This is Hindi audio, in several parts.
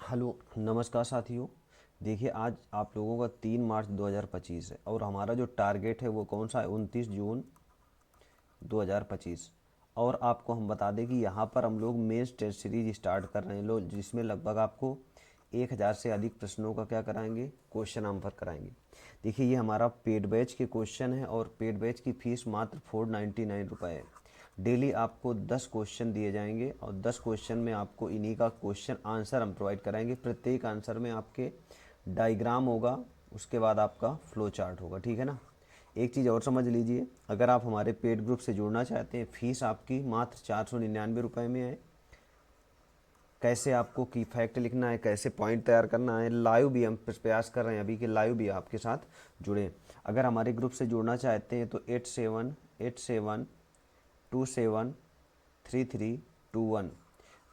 हेलो नमस्कार साथियों। देखिए आज आप लोगों का 3 मार्च 2025 है और हमारा जो टारगेट है वो कौन सा है 29 जून 2025। और आपको हम बता दें कि यहाँ पर हम लोग मेंस टेस्ट सीरीज स्टार्ट कर रहे हैं लोग, जिसमें लगभग आपको 1000 से अधिक प्रश्नों का क्या कराएंगे, क्वेश्चन आंसर कराएंगे। देखिए ये हमारा पेड बैच के क्वेश्चन है और पेड बैच की फ़ीस मात्र 499 रुपये है। डेली आपको 10 क्वेश्चन दिए जाएंगे और 10 क्वेश्चन में आपको इन्हीं का क्वेश्चन आंसर हम प्रोवाइड कराएंगे। प्रत्येक आंसर में आपके डायग्राम होगा, उसके बाद आपका फ्लो चार्ट होगा, ठीक है ना। एक चीज़ और समझ लीजिए, अगर आप हमारे पेड ग्रुप से जुड़ना चाहते हैं, फ़ीस आपकी मात्र 499 में है। कैसे आपको की फैक्ट लिखना है, कैसे पॉइंट तैयार करना है, लाइव भी हम प्रयास कर रहे हैं अभी कि लाइव भी आपके साथ जुड़े। अगर हमारे ग्रुप से जुड़ना चाहते हैं तो 8787273321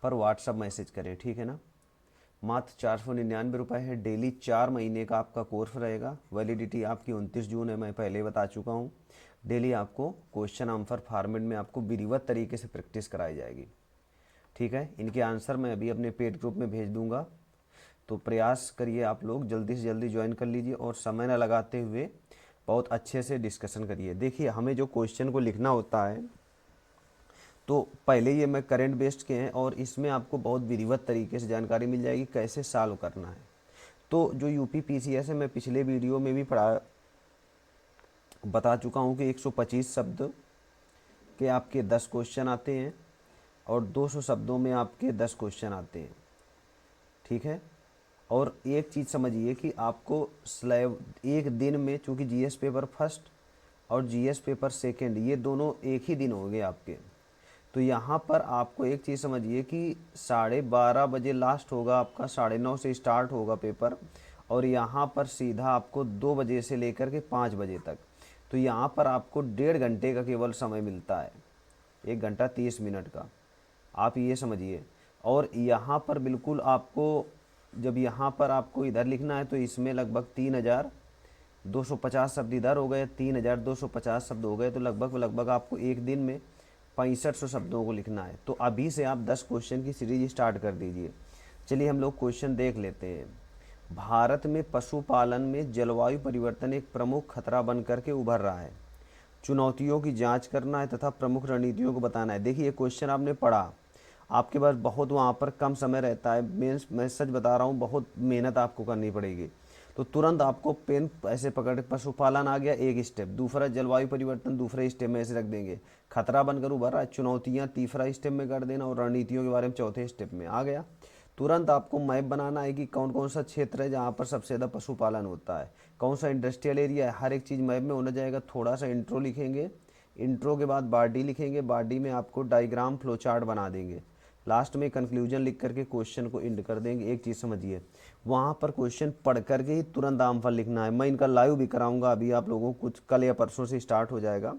पर व्हाट्सअप मैसेज करें, ठीक है ना। मात्र 499 रुपये है। डेली 4 महीने का आपका कोर्स रहेगा। वैलिडिटी आपकी 29 जून है, मैं पहले बता चुका हूँ। डेली आपको क्वेश्चन आंसर फॉर्मेट में आपको विधिवत तरीके से प्रैक्टिस कराई जाएगी, ठीक है। इनके आंसर मैं अभी अपने पेड ग्रुप में भेज दूंगा, तो प्रयास करिए आप लोग जल्दी से जल्दी ज्वाइन कर लीजिए और समय न लगाते हुए बहुत अच्छे से डिस्कशन करिए। देखिए हमें जो क्वेश्चन को लिखना होता है, तो पहले ये मैं करंट बेस्ड के हैं और इसमें आपको बहुत विधिवत तरीके से जानकारी मिल जाएगी कैसे सॉल्व करना है। तो जो यूपी पीसीएस है, मैं पिछले वीडियो में भी पढ़ा बता चुका हूँ कि 125 शब्द के आपके 10 क्वेश्चन आते हैं और 200 शब्दों में आपके 10 क्वेश्चन आते हैं, ठीक है। और एक चीज़ समझिए कि आपको स्लैब एक दिन में, चूँकि जीएस पेपर फर्स्ट और जीएस पेपर सेकंड ये दोनों एक ही दिन होंगे आपके, तो यहाँ पर आपको एक चीज़ समझिए कि 12:30 बजे लास्ट होगा आपका, 9:30 से स्टार्ट होगा पेपर और यहाँ पर सीधा आपको 2 बजे से लेकर के 5 बजे तक। तो यहाँ पर आपको 1.5 घंटे का केवल समय मिलता है, 1 घंटा 30 मिनट का, आप ये समझिए। और यहाँ पर बिल्कुल आपको, जब यहाँ पर आपको इधर लिखना है तो इसमें लगभग 3250 शब्द इधर हो गए, 3250 शब्द हो गए, तो लगभग लगभग आपको एक दिन में 6500 शब्दों को लिखना है। तो अभी से आप 10 क्वेश्चन की सीरीज स्टार्ट कर दीजिए। चलिए हम लोग क्वेश्चन देख लेते हैं। भारत में पशुपालन में जलवायु परिवर्तन एक प्रमुख खतरा बन करके उभर रहा है। चुनौतियों की जांच करना है तथा प्रमुख रणनीतियों को बताना है। देखिए ये क्वेश्चन आपने पढ़ा, आपके पास बहुत वहाँ पर कम समय रहता है। मैं सच बता रहा हूँ, बहुत मेहनत आपको करनी पड़ेगी। तो तुरंत आपको पेन ऐसे पकड़, पशुपालन आ गया एक स्टेप, दूसरा जलवायु परिवर्तन दूसरे स्टेप में ऐसे रख देंगे, खतरा बनकर उभर रहा है, चुनौतियाँ तीसरा स्टेप में कर देना और रणनीतियों के बारे में चौथे स्टेप में आ गया। तुरंत आपको मैप बनाना है कि कौन कौन सा क्षेत्र है जहाँ पर सबसे ज़्यादा पशुपालन होता है, कौन सा इंडस्ट्रियल एरिया है, हर एक चीज़ मैप में होना जाएगा। थोड़ा सा इंट्रो लिखेंगे, इंट्रो के बाद बॉडी लिखेंगे, बॉडी में आपको डायग्राम फ्लो चार्ट बना देंगे, लास्ट में कंक्लूजन लिख करके क्वेश्चन को एंड कर देंगे। एक चीज़ समझिए, वहाँ पर क्वेश्चन पढ़ करके ही तुरंत आंसर लिखना है। मैं इनका लाइव भी कराऊंगा अभी आप लोगों को, कुछ कल या परसों से स्टार्ट हो जाएगा,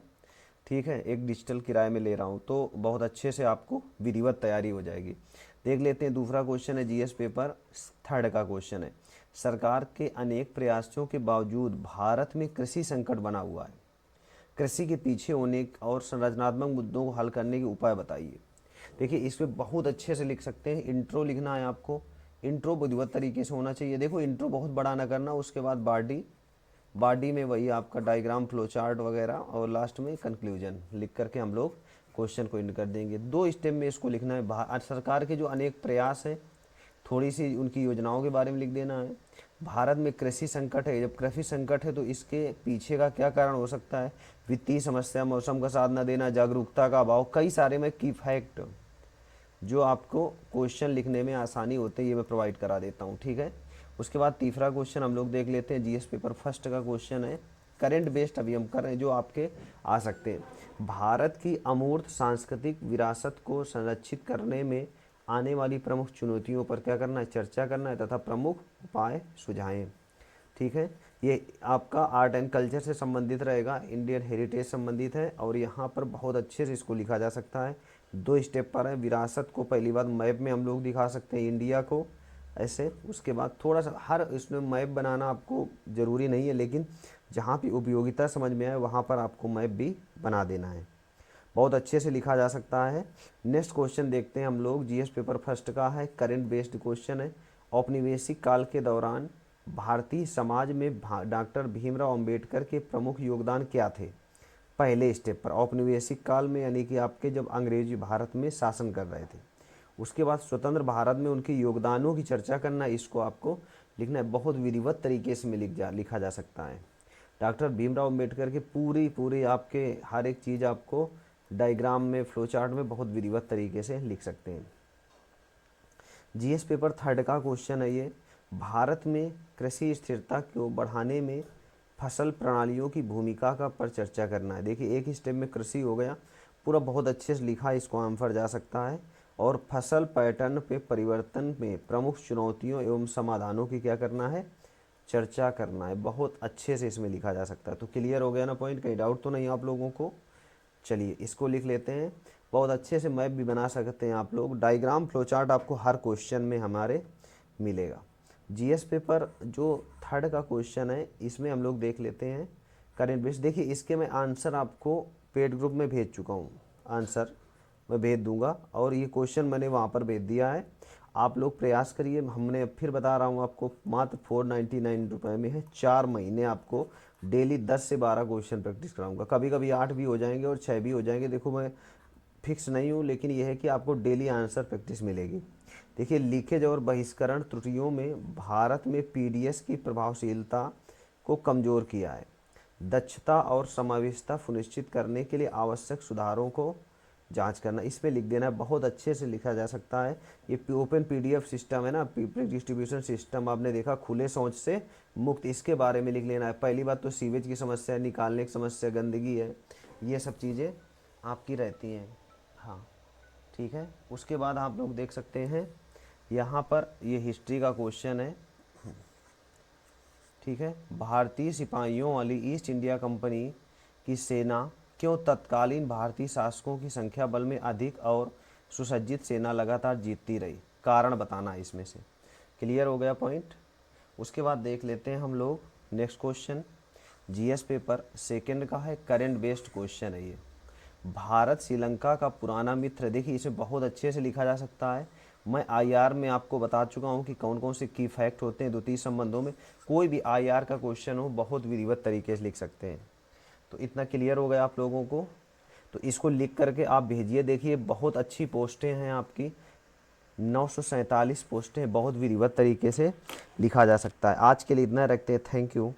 ठीक है। एक डिजिटल किराए में ले रहा हूँ, तो बहुत अच्छे से आपको विधिवत तैयारी हो जाएगी। देख लेते हैं, दूसरा क्वेश्चन है जीएस पेपर थर्ड का क्वेश्चन है। सरकार के अनेक प्रयासों के बावजूद भारत में कृषि संकट बना हुआ है। कृषि के पीछे होने और संरचनात्मक मुद्दों को हल करने के उपाय बताइए। देखिए इसमें बहुत अच्छे से लिख सकते हैं। इंट्रो लिखना है आपको, इंट्रो विधिवत तरीके से होना चाहिए। देखो इंट्रो बहुत बड़ा ना करना, उसके बाद बॉडी, बॉडी में वही आपका डायग्राम फ्लो चार्ट वगैरह और लास्ट में कंक्लूजन लिख करके हम लोग क्वेश्चन को एंड कर देंगे। 2 स्टेप में इसको लिखना है। सरकार के जो अनेक प्रयास हैं, थोड़ी सी उनकी योजनाओं के बारे में लिख देना है। भारत में कृषि संकट है, जब कृषि संकट है तो इसके पीछे का क्या कारण हो सकता है, वित्तीय समस्या, मौसम का साथ न देना, जागरूकता का अभाव, कई सारे में की फैक्ट जो आपको क्वेश्चन लिखने में आसानी होती है, ये मैं प्रोवाइड करा देता हूँ, ठीक है। उसके बाद तीसरा क्वेश्चन हम लोग देख लेते हैं। जीएस पेपर फर्स्ट का क्वेश्चन है, करंट बेस्ड अभी हम कर रहे हैं, जो आपके आ सकते हैं। भारत की अमूर्त सांस्कृतिक विरासत को संरक्षित करने में आने वाली प्रमुख चुनौतियों पर क्या करना है, चर्चा करना है तथा प्रमुख उपाय सुझाएं, ठीक है। ये आपका आर्ट एंड कल्चर से संबंधित रहेगा, इंडियन हेरिटेज संबंधित है और यहाँ पर बहुत अच्छे से इसको लिखा जा सकता है। 2 स्टेप पर है। विरासत को पहली बार मैप में हम लोग दिखा सकते हैं, इंडिया को ऐसे। उसके बाद थोड़ा सा हर इसमें मैप बनाना आपको ज़रूरी नहीं है, लेकिन जहाँ भी उपयोगिता समझ में आए वहाँ पर आपको मैप भी बना देना है। बहुत अच्छे से लिखा जा सकता है। नेक्स्ट क्वेश्चन देखते हैं हम लोग, जीएस पेपर फर्स्ट का है, करंट बेस्ड क्वेश्चन है औपनिवेशिक काल के दौरान भारतीय समाज में डॉक्टर भीमराव अंबेडकर के प्रमुख योगदान क्या थे? पहले स्टेप पर औपनिवेशिक काल में, यानी कि आपके जब अंग्रेजी भारत में शासन कर रहे थे। उसके बाद स्वतंत्र भारत में उनके योगदानों की चर्चा करना, इसको आपको लिखना है। बहुत विधिवत तरीके से लिखा जा सकता है। डॉक्टर भीमराव अंबेडकर के पूरी आपके हर एक चीज़ आपको डायग्राम में, फ्लो चार्ट में बहुत विधिवत तरीके से लिख सकते हैं। जीएस पेपर 3 का क्वेश्चन है ये। भारत में कृषि स्थिरता को बढ़ाने में फसल प्रणालियों की भूमिका का पर चर्चा करना है। देखिए, एक स्टेप में कृषि हो गया, पूरा बहुत अच्छे से लिखा है, इसको आंसर जा सकता है। और फसल पैटर्न पे परिवर्तन में प्रमुख चुनौतियों एवं समाधानों की क्या करना है? चर्चा करना है। बहुत अच्छे से इसमें लिखा जा सकता है। तो क्लियर हो गया ना पॉइंट? कहीं डाउट तो नहीं आप लोगों को? चलिए इसको लिख लेते हैं। बहुत अच्छे से मैप भी बना सकते हैं आप लोग। डायग्राम, फ्लो चार्ट आपको हर क्वेश्चन में हमारे मिलेगा। जीएस पेपर जो 3 का क्वेश्चन है, इसमें हम लोग देख लेते हैं करेंट बेस। देखिए, इसके मैं आंसर आपको पेड ग्रुप में भेज चुका हूँ, आंसर मैं भेज दूंगा, और ये क्वेश्चन मैंने वहाँ पर भेज दिया है। आप लोग प्रयास करिए। हमने फिर बता रहा हूँ आपको, मात्र 499 रुपये में है। 4 महीने आपको डेली 10 से 12 क्वेश्चन प्रैक्टिस कराऊंगा। कभी कभी 8 भी हो जाएंगे और 6 भी हो जाएंगे, देखो मैं फिक्स नहीं हूँ, लेकिन यह है कि आपको डेली आंसर प्रैक्टिस मिलेगी। देखिए, लीकेज और बहिष्करण त्रुटियों में भारत में पीडीएस की प्रभावशीलता को कमज़ोर किया है। दक्षता और समावेशिता सुनिश्चित करने के लिए आवश्यक सुधारों को जांच करना, इसमें लिख देना है। बहुत अच्छे से लिखा जा सकता है। ये ओपन पीडीएफ सिस्टम है ना, पब्लिक डिस्ट्रीब्यूशन सिस्टम, आपने देखा, खुले शौच से मुक्त, इसके बारे में लिख लेना है। पहली बात तो सीवेज की समस्या, निकालने की समस्या, गंदगी है, ये सब चीज़ें आपकी रहती हैं। हाँ ठीक है। उसके बाद आप लोग देख सकते हैं यहाँ पर ये हिस्ट्री का क्वेश्चन है। ठीक है, भारतीय सिपाहियों वाली ईस्ट इंडिया कंपनी की सेना क्यों तत्कालीन भारतीय शासकों की संख्या बल में अधिक और सुसज्जित सेना लगातार जीतती रही? कारण बताना है इसमें से। क्लियर हो गया पॉइंट? उसके बाद देख लेते हैं हम लोग नेक्स्ट क्वेश्चन। जीएस पेपर 2 का है, करंट बेस्ड क्वेश्चन है ये। भारत श्रीलंका का पुराना मित्र, देखिए इसे बहुत अच्छे से लिखा जा सकता है। मैं आईआर में आपको बता चुका हूँ कि कौन कौन से की फैक्ट होते हैं द्वितीय संबंधों में। कोई भी आईआर का क्वेश्चन हो, बहुत विधिवत तरीके से लिख सकते हैं। तो इतना क्लियर हो गया आप लोगों को? तो इसको लिख करके आप भेजिए। देखिए, बहुत अच्छी पोस्टें हैं आपकी, 947 पोस्टें, बहुत विधिवत तरीके से लिखा जा सकता है। आज के लिए इतना रखते हैं। Thank you.